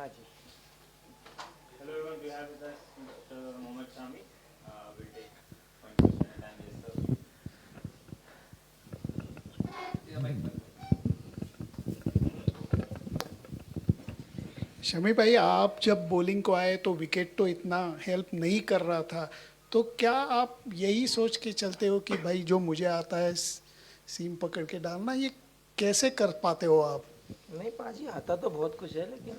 हाँ जी। Hello everyone, we have with us Dr. Mohammad Shami. We'll take one question at a time. Yes, sir. Shami भाई, आप जब bowling को आए तो विकेट तो इतना हेल्प नहीं कर रहा था, तो क्या आप यही सोच के चलते हो कि भाई जो मुझे आता है सीम पकड़ के डालना, ये कैसे कर पाते हो आप? नहीं पाजी, आता तो बहुत कुछ है लेकिन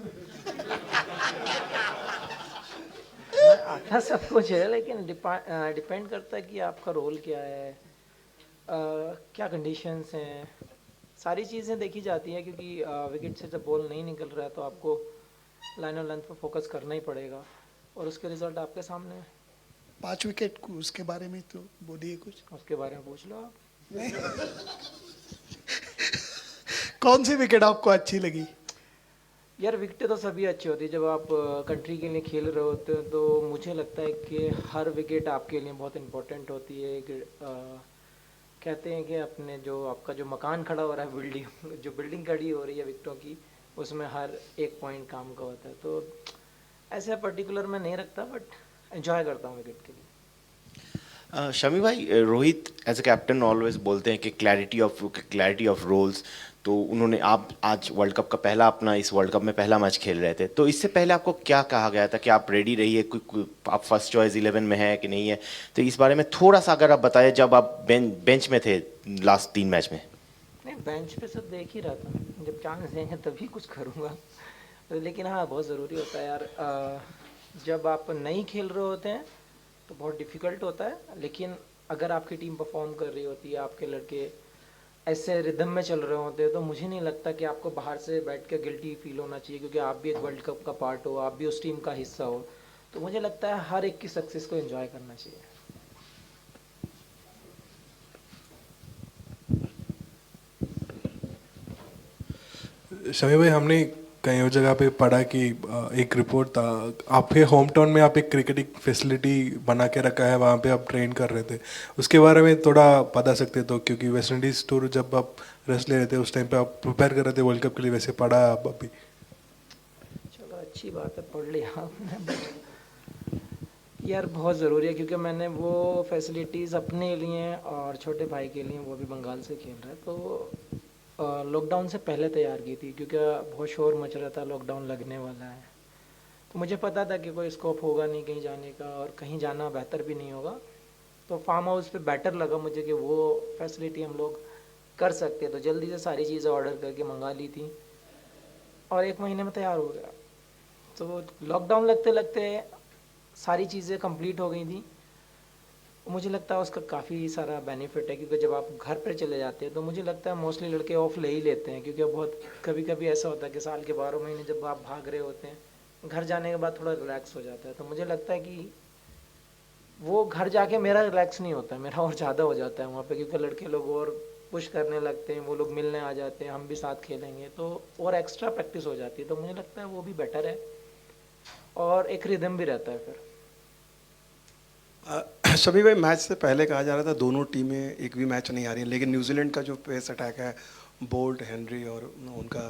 हाँ, आता सब कुछ है लेकिन डिपेंड करता है कि आपका रोल क्या है, क्या कंडीशंस हैं, सारी चीज़ें देखी जाती हैं क्योंकि विकेट से जब बॉल नहीं निकल रहा है तो आपको लाइन और लेंथ पर फोकस करना ही पड़ेगा और उसके रिजल्ट आपके सामने है। 5 विकेट को उसके बारे में तो बोलिए कुछ। उसके बारे में पूछ लो आप। नहीं, कौन सी विकेट आपको अच्छी लगी? यार विकेटें तो सभी अच्छी होती है, जब आप कंट्री के लिए खेल रहे होते हो तो मुझे लगता है कि हर विकेट आपके लिए बहुत इंपॉर्टेंट होती है। कहते हैं कि अपने जो आपका जो मकान खड़ा हो रहा है, बिल्डिंग जो बिल्डिंग खड़ी हो रही है विकेटों की, उसमें हर एक पॉइंट काम का होता है। तो ऐसे पर्टिकुलर मैं नहीं रखता बट एंजॉय करता हूँ विकेट के लिए। शमी भाई, Rohit as a captain always बोलते हैं कि क्लैरिटी ऑफ रोल्स। तो उन्होंने आप आज वर्ल्ड कप का पहला अपना इस वर्ल्ड कप में पहला मैच खेल रहे थे, तो इससे पहले आपको क्या कहा गया था कि आप रेडी रहिए, आप फर्स्ट चॉइस 11 में है कि नहीं है? तो इस बारे में थोड़ा सा अगर आप बताएं, जब आप बेंच में थे लास्ट 3 मैच में। नहीं, बेंच पे सब देख ही रहा था, जब चांस देंगे तभी कुछ करूँगा। लेकिन हाँ, बहुत ज़रूरी होता है यार, जब आप नहीं खेल रहे होते हैं तो बहुत डिफ़िकल्ट होता है, लेकिन अगर आपकी टीम परफॉर्म कर रही होती है, आपके लड़के ऐसे रिदम में चल रहे होते हैं, तो मुझे नहीं लगता कि आपको बाहर से बैठ के गिल्टी फील होना चाहिए, क्योंकि आप भी एक वर्ल्ड कप का पार्ट हो, आप भी उस टीम का हिस्सा हो। तो मुझे लगता है हर एक की सक्सेस को एंजॉय करना चाहिए। शमी भाई, हमने कहीं और जगह पे पढ़ा कि एक रिपोर्ट था, आपके होम टाउन में आप एक क्रिकेटिंग फैसिलिटी बना के रखा है, वहाँ पे आप ट्रेन कर रहे थे। उसके बारे में थोड़ा बता सकते तो, क्योंकि वेस्ट इंडीज़ टूर जब आप रेस्ट ले रहे थे उस टाइम पे आप प्रिपेयर कर रहे थे वर्ल्ड कप के लिए, वैसे पढ़ा आप अभी? चलो अच्छी बात है, पढ़ लिया आपने, बट यार बहुत ज़रूरी है क्योंकि मैंने वो फैसिलिटीज़ अपने लिए और छोटे भाई के लिए, वो भी बंगाल से खेल रहा है, तो लॉकडाउन से पहले तैयार की थी, क्योंकि बहुत शोर मच रहा था लॉकडाउन लगने वाला है। तो मुझे पता था कि कोई स्कोप होगा नहीं कहीं जाने का, और कहीं जाना बेहतर भी नहीं होगा। तो फार्म हाउस पे बेटर लगा मुझे कि वो फैसिलिटी हम लोग कर सकते हैं, तो जल्दी से सारी चीज़ें ऑर्डर करके मंगा ली थी और 1 महीने में तैयार हो गया। तो लॉकडाउन लगते लगते सारी चीज़ें कंप्लीट हो गई थी। मुझे लगता है उसका काफ़ी सारा बेनिफिट है, क्योंकि जब आप घर पर चले जाते हैं तो मुझे लगता है मोस्टली लड़के ऑफ ले ही लेते हैं, क्योंकि बहुत कभी कभी ऐसा होता है कि साल के 12 महीने जब आप भाग रहे होते हैं, घर जाने के बाद थोड़ा रिलैक्स हो जाता है। तो मुझे लगता है कि वो घर जाके मेरा रिलैक्स नहीं होता है, मेरा और ज़्यादा हो जाता है वहाँ पे, क्योंकि लड़के लोग और पुश करने लगते हैं, वो लोग मिलने आ जाते हैं, हम भी साथ खेलेंगे, तो और एक्स्ट्रा प्रैक्टिस हो जाती है। तो मुझे लगता है वो भी बेटर है और एक रिदम भी रहता है फिर। सभी भाई, मैच से पहले कहा जा रहा था दोनों टीमें एक भी मैच नहीं आ रही हैं, लेकिन न्यूजीलैंड का जो पेस अटैक है, बोल्ट, हेनरी और उनका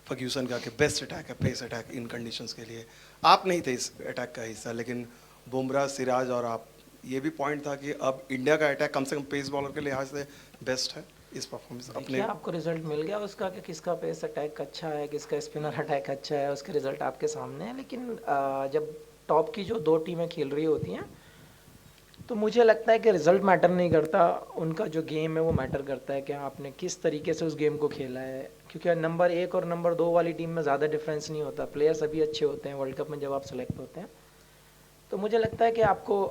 फर्ग्यूसन का, कि बेस्ट अटैक है पेस अटैक इन कंडीशंस के लिए। आप नहीं थे इस अटैक का हिस्सा, लेकिन बुमराह, सिराज और आप, ये भी पॉइंट था कि अब इंडिया का अटैक कम से कम पेस बॉलर के लिहाज से बेस्ट है इस परफॉर्मेंस देखिए, अपने। आपको रिजल्ट मिल गया उसका कि किसका पेस अटैक अच्छा है, किसका स्पिनर अटैक अच्छा है, उसके रिजल्ट आपके सामने है। लेकिन जब टॉप की जो 2 टीमें खेल रही होती हैं, तो मुझे लगता है कि रिजल्ट मैटर नहीं करता, उनका जो गेम है वो मैटर करता है कि आपने किस तरीके से उस गेम को खेला है। क्योंकि नंबर 1 और नंबर 2 वाली टीम में ज़्यादा डिफरेंस नहीं होता, प्लेयर सभी अच्छे होते हैं वर्ल्ड कप में जब आप सेलेक्ट होते हैं। तो मुझे लगता है कि आपको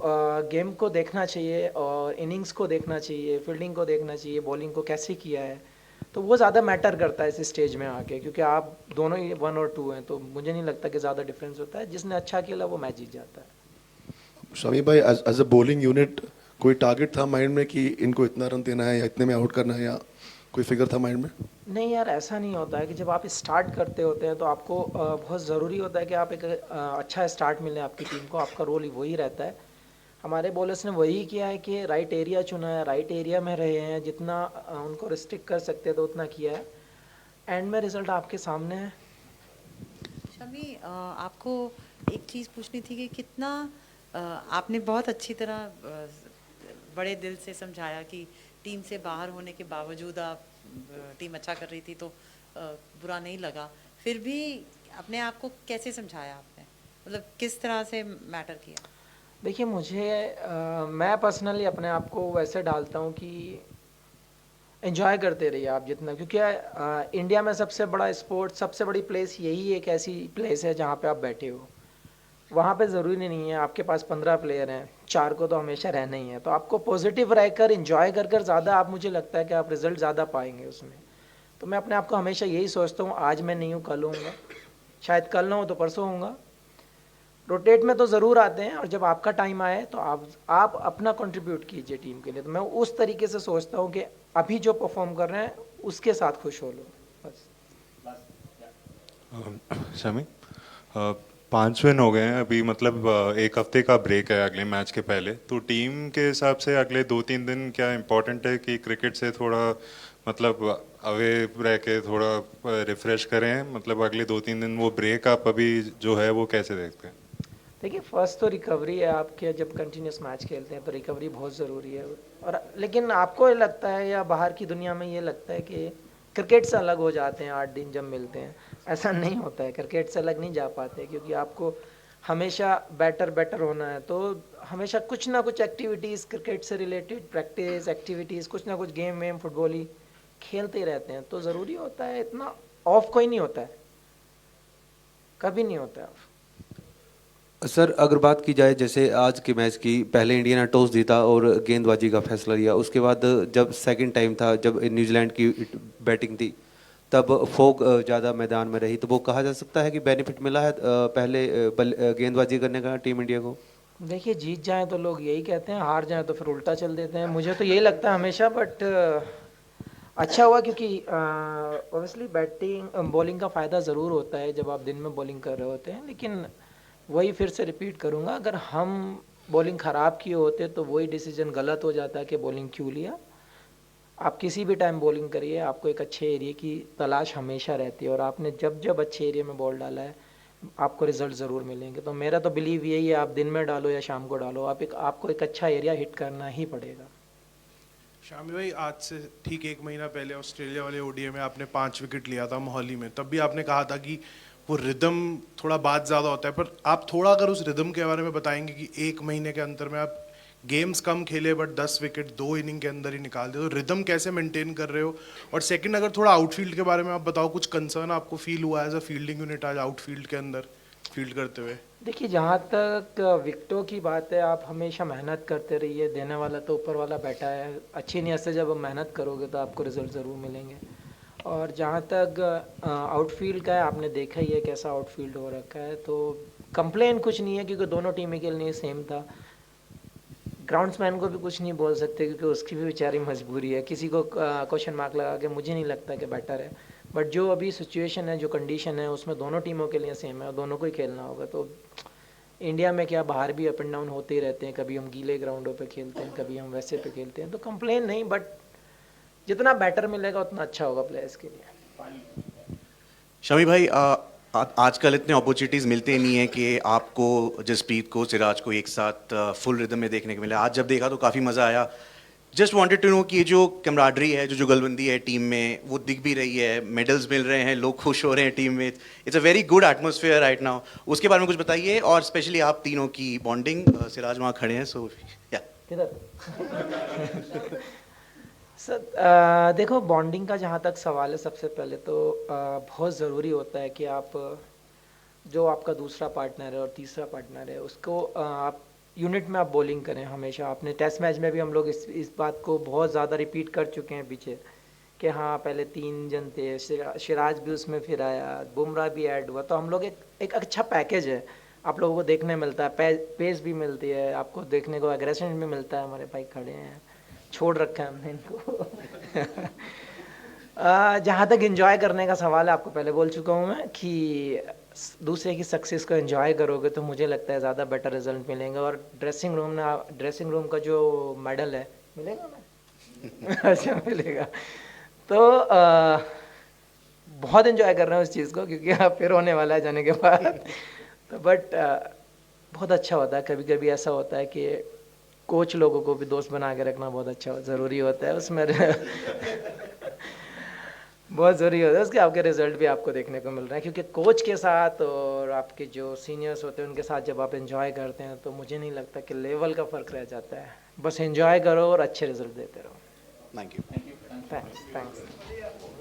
गेम को देखना चाहिए और इनिंग्स को देखना चाहिए, फील्डिंग को देखना चाहिए, बॉलिंग को कैसे किया है। तो वो ज़्यादा मैटर करता है इस स्टेज में आके, क्योंकि आप दोनों ही 1 और 2 हैं, तो मुझे नहीं लगता कि ज़्यादा डिफरेंस होता है। जिसने अच्छा खेला वो मैच जीत जाता है। शमी भाई, एज अ बॉलिंग यूनिट कोई टारगेट था माइंड में कि इनको इतना रन देना है या इतने में आउट करना है, या कोई फिगर था माइंड में? नहीं यार, ऐसा नहीं होता है कि जब आप स्टार्ट करते होते हैं तो आपको बहुत ज़रूरी होता है कि आप एक अच्छा स्टार्ट मिले आपकी टीम को, आपका रोल ही वही रहता है। हमारे बॉलर्स ने वही किया है कि राइट एरिया चुना है, राइट एरिया में रहे हैं, जितना उनको रिस्ट्रिक्ट कर सकते हैं तो उतना किया है। एंड में रिजल्ट आपके सामने है। शमी, आपको एक चीज़ पूछनी थी कि कितना आपने बहुत अच्छी तरह बड़े दिल से समझाया कि टीम से बाहर होने के बावजूद आप टीम अच्छा कर रही थी तो बुरा नहीं लगा, फिर भी अपने आप को कैसे समझाया आपने, मतलब किस तरह से मैटर किया? देखिए मुझे मैं पर्सनली अपने आप को वैसे डालता हूँ कि एंजॉय करते रहिए आप जितना, क्योंकि इंडिया में सबसे बड़ा स्पोर्ट, सबसे बड़ी प्लेस यही एक ऐसी प्लेस है जहाँ पे आप बैठे हो। वहाँ पे ज़रूरी नहीं है आपके पास 15 प्लेयर हैं, 4 को तो हमेशा रहना ही है, तो आपको पॉजिटिव रहकर एंजॉय कर कर ज़्यादा आप, मुझे लगता है कि आप रिजल्ट ज़्यादा पाएंगे उसमें। तो मैं अपने आप को हमेशा यही सोचता हूँ, आज मैं नहीं हूँ कल होऊंगा, शायद कल ना हो तो परसों होऊंगा। रोटेट में तो ज़रूर आते हैं, और जब आपका टाइम आए तो आप अपना कंट्रीब्यूट कीजिए टीम के लिए। तो मैं उस तरीके से सोचता हूँ कि अभी जो परफॉर्म कर रहे हैं उसके साथ खुश हो लो बस। शमी, 5 विन हो गए हैं अभी, मतलब एक हफ्ते का ब्रेक है अगले मैच के पहले, तो टीम के हिसाब से अगले 2-3 दिन क्या इम्पोर्टेंट है कि क्रिकेट से थोड़ा मतलब अवे रह के थोड़ा रिफ्रेश करें, मतलब अगले 2-3 दिन वो ब्रेक आप अभी जो है वो कैसे देखते हैं? देखिए फर्स्ट तो रिकवरी है आपके, जब कंटिन्यूस मैच खेलते हैं तो रिकवरी बहुत ज़रूरी है। और लेकिन आपको ये लगता है या बाहर की दुनिया में ये लगता है कि क्रिकेट से अलग हो जाते हैं 8 दिन जब मिलते हैं, ऐसा नहीं होता है। क्रिकेट से अलग नहीं जा पाते, क्योंकि आपको हमेशा बेटर होना है, तो हमेशा कुछ ना कुछ एक्टिविटीज़ क्रिकेट से रिलेटेड, प्रैक्टिस एक्टिविटीज़, कुछ ना कुछ गेम वेम फुटबॉल ही खेलते ही रहते हैं। तो ज़रूरी होता है, इतना ऑफ कोई नहीं होता है, कभी नहीं होता है ऑफ। सर अगर बात की जाए जैसे आज के मैच की, पहले इंडिया ने टॉस जीता और गेंदबाजी का फैसला लिया, उसके बाद जब सेकंड टाइम था जब न्यूजीलैंड की बैटिंग थी तब फोक ज़्यादा मैदान में रही, तो वो कहा जा सकता है कि बेनिफिट मिला है पहले गेंदबाजी करने का टीम इंडिया को? देखिए जीत जाए तो लोग यही कहते हैं, हार जाए तो फिर उल्टा चल देते हैं, मुझे तो यही लगता है हमेशा। बट अच्छा हुआ, क्योंकि ऑब्वियसली बैटिंग बॉलिंग का फ़ायदा ज़रूर होता है जब आप दिन में बॉलिंग कर रहे होते हैं। लेकिन वही फिर से रिपीट करूँगा, अगर हम बॉलिंग ख़राब किए होते तो वही डिसीजन गलत हो जाता है कि बॉलिंग क्यों लिया। आप किसी भी टाइम बॉलिंग करिए, आपको एक अच्छे एरिया की तलाश हमेशा रहती है, और आपने जब जब अच्छे एरिया में बॉल डाला है आपको रिजल्ट ज़रूर मिलेंगे। तो मेरा तो बिलीव यही है, आप दिन में डालो या शाम को डालो, आपको एक अच्छा एरिया हिट करना ही पड़ेगा। शामी भाई, आज से ठीक 1 महीना पहले ऑस्ट्रेलिया वाले ओडीआई में आपने 5 विकेट लिया था मोहाली में, तब भी आपने कहा था कि वो रिदम थोड़ा बाद ज़्यादा होता है, पर आप थोड़ा अगर उस रिदम के बारे में बताएंगे कि 1 महीने के अंतर में आप गेम्स कम खेले बट 10 विकेट 2 इनिंग के अंदर ही निकाल दे, तो रिदम कैसे मेंटेन कर रहे हो? और सेकंड, अगर थोड़ा आउटफील्ड के बारे में आप बताओ, कुछ कंसर्न आपको फील हुआ एज अ फील्डिंग यूनिट आज आउटफील्ड के अंदर फील्ड करते हुए? देखिए जहाँ तक विकेटों की बात है, आप हमेशा मेहनत करते रहिए, देने वाला तो ऊपर वाला बैठा है। अच्छी नीयत से जब मेहनत करोगे तो आपको रिजल्ट ज़रूर मिलेंगे। और जहाँ तक आउटफील्ड का है, आपने देखा ही है कैसा आउटफील्ड हो रखा है, तो कंप्लेन कुछ नहीं है, क्योंकि दोनों टीमें के लिए सेम था। ग्राउंड्समैन को भी कुछ नहीं बोल सकते, क्योंकि उसकी भी बेचारी मजबूरी है। किसी को क्वेश्चन मार्क लगा के मुझे नहीं लगता कि बेटर है, बट जो अभी सिचुएशन है, जो कंडीशन है, उसमें दोनों टीमों के लिए सेम है और दोनों को ही खेलना होगा। तो इंडिया में क्या, बाहर भी अप एंड डाउन होते ही रहते हैं, कभी हम गीले ग्राउंडों पे खेलते हैं, कभी हम वैसे पे खेलते हैं, तो कंप्लेन नहीं, बट जितना बेटर मिलेगा उतना अच्छा होगा प्लेयर्स के लिए। शमी भाई, आजकल इतने अपॉर्चुनिटीज़ मिलते नहीं है कि आपको, जसप्रीत को, सिराज को एक साथ फुल रिदम में देखने को मिला। आज जब देखा तो काफ़ी मज़ा आया। जस्ट वांटेड टू नो कि ये जो कैमराडरी है, जो जुगलबंदी है टीम में, वो दिख भी रही है, मेडल्स मिल रहे हैं, लोग खुश हो रहे हैं टीम में, it's a very good atmosphere right now. उसके बारे में कुछ बताइए, और स्पेशली आप तीनों की बॉन्डिंग। सिराज वहाँ खड़े हैं, सो या सर देखो, बॉन्डिंग का जहाँ तक सवाल है, सबसे पहले तो बहुत ज़रूरी होता है कि आप, जो आपका दूसरा पार्टनर है और तीसरा पार्टनर है, उसको आप यूनिट में आप बॉलिंग करें हमेशा। आपने टेस्ट मैच में भी हम लोग इस बात को बहुत ज़्यादा रिपीट कर चुके हैं पीछे, कि हाँ पहले 3 जन थे, सिराज भी उसमें फिर आया, बुमराह भी ऐड हुआ, तो हम लोग एक अच्छा पैकेज है, आप लोगों को देखने मिलता है, पेस भी मिलती है आपको देखने को, एग्रेशन भी मिलता है। हमारे भाई खड़े हैं, छोड़ रखा है हमने इनको। जहाँ तक एंजॉय करने का सवाल है, आपको पहले बोल चुका हूँ मैं कि दूसरे की सक्सेस को एंजॉय करोगे तो मुझे लगता है ज़्यादा बेटर रिजल्ट मिलेंगे। और ड्रेसिंग रूम का जो मेडल है, मिलेगा ना? अच्छा मिलेगा। तो बहुत इन्जॉय कर रहे हैं उस चीज़ को, क्योंकि अब फिर होने वाला है जाने के बाद। तो बट बहुत अच्छा होता है। कभी कभी ऐसा होता है कि कोच लोगों को भी दोस्त बना के रखना बहुत अच्छा ज़रूरी होता है उसमें। बहुत ज़रूरी होता है, उसके आपके रिजल्ट भी आपको देखने को मिल रहे हैं, क्योंकि कोच के साथ और आपके जो सीनियर्स होते हैं उनके साथ जब आप एंजॉय करते हैं तो मुझे नहीं लगता कि लेवल का फ़र्क रह जाता है। बस एंजॉय करो और अच्छे रिजल्ट देते रहो। Thank you. थैंक्स।